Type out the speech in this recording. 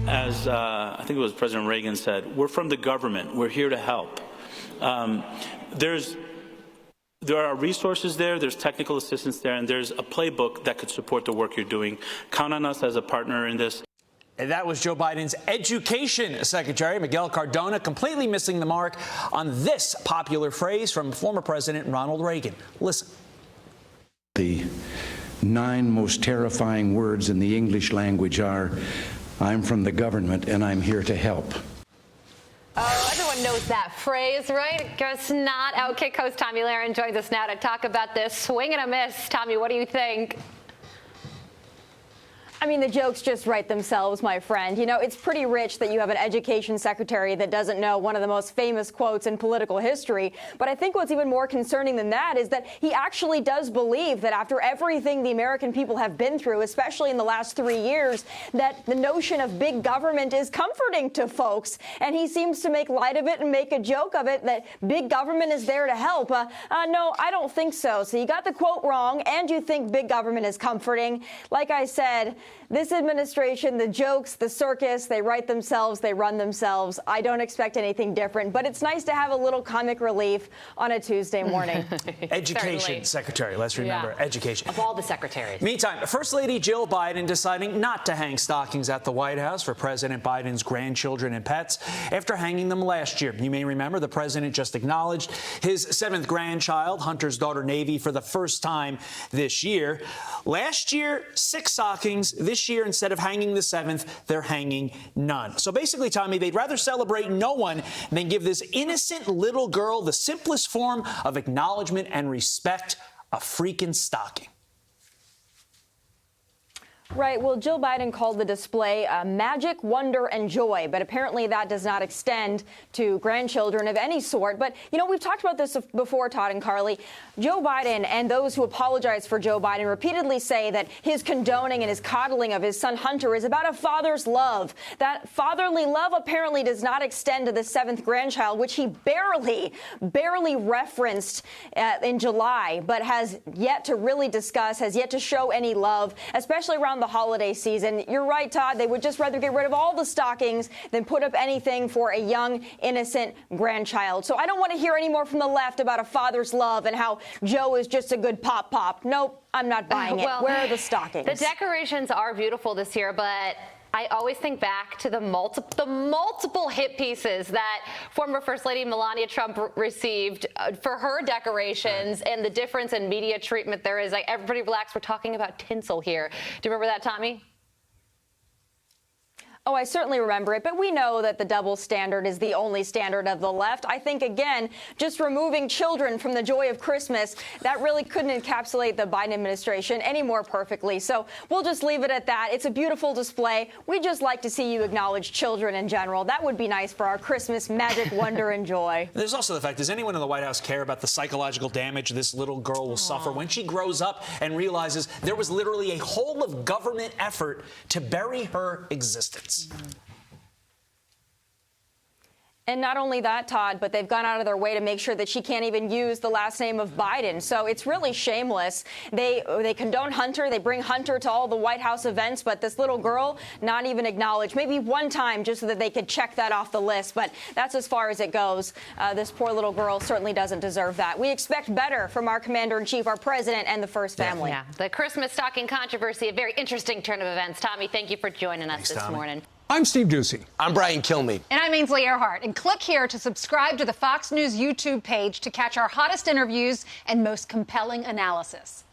as I think it was President Reagan said, we're from the government. We're here to help. There are resources there, there's technical assistance there, and there's a playbook that could support the work you're doing. Count on us as a partner in this. And that was Joe Biden's Education Secretary, Miguel Cardona, completely missing the mark on this popular phrase from former President Ronald Reagan. Listen. The 9 most terrifying words in the English language are, I'm from the government and I'm here to help. Oh, everyone knows that phrase, right? Guess not. OutKick host Tomi Lahren joins us now to talk about this swing and a miss. Tomi, what do you think? I mean, the jokes just write themselves, my friend. You know, it's pretty rich that you have an education secretary that doesn't know one of the most famous quotes in political history. But I think what's even more concerning than that is that he actually does believe that after everything the American people have been through, especially in the last 3 years, that the notion of big government is comforting to folks. And he seems to make light of it and make a joke of it, that big government is there to help. No, I don't think so. So you got the quote wrong, and you think big government is comforting. Like I said, this administration, the jokes, the circus, they write themselves, they run themselves. I don't expect anything different, but it's nice to have a little comic relief on a Tuesday morning. Education Certainly. Secretary, let's remember, education. Of all the secretaries. Meantime, First Lady Jill Biden deciding not to hang stockings at the White House for President Biden's grandchildren and pets after hanging them last year. You may remember the president just acknowledged his 7th grandchild, Hunter's daughter Navy, for the first time this year. Last year, 6 stockings. This year, instead of hanging the 7th, they're hanging none. So basically, Tomi, they'd rather celebrate no one than give this innocent little girl the simplest form of acknowledgement and respect, a freaking stocking. Right. Well, Jill Biden called the display magic, wonder, and joy. But apparently that does not extend to grandchildren of any sort. But, you know, we've talked about this before, Todd and Carly. Joe Biden and those who apologize for Joe Biden repeatedly say that his condoning and his coddling of his son Hunter is about a father's love. That fatherly love apparently does not extend to the 7th grandchild, which he barely referenced in July, but has yet to really discuss, has yet to show any love, especially around the holiday season. You're right, Todd. They would just rather get rid of all the stockings than put up anything for a young, innocent grandchild. So I don't want to hear any more from the left about a father's love and how Joe is just a good pop. Nope, I'm not buying it. Where are the stockings? The decorations are beautiful this year, but I always think back to the multiple hit pieces that former First Lady Melania Trump received for her decorations, and the difference in media treatment there is. Like, everybody relax, we're talking about tinsel here. Do you remember that, Tomi? Oh, I certainly remember it, but we know that the double standard is the only standard of the left. I think, again, just removing children from the joy of Christmas, that really couldn't encapsulate the Biden administration any more perfectly. So we'll just leave it at that. It's a beautiful display. We just like to see you acknowledge children in general. That would be nice for our Christmas magic, wonder, and joy. There's also the fact, does anyone in the White House care about the psychological damage this little girl will suffer when she grows up and realizes there was literally a whole of government effort to bury her existence? And not only that, Todd, but they've gone out of their way to make sure that she can't even use the last name of Biden. So it's really shameless. They condone Hunter. They bring Hunter to all the White House events. But this little girl, not even acknowledged. Maybe one time just so that they could check that off the list. But that's as far as it goes. This poor little girl certainly doesn't deserve that. We expect better from our commander-in-chief, our president, and the first family. Yeah, the Christmas stocking controversy, a very interesting turn of events. Tomi, thank you for joining us this morning. I'm Steve Ducey. I'm Brian Kilmeade. And I'm Ainsley Earhart. And click here to subscribe to the Fox News YouTube page to catch our hottest interviews and most compelling analysis.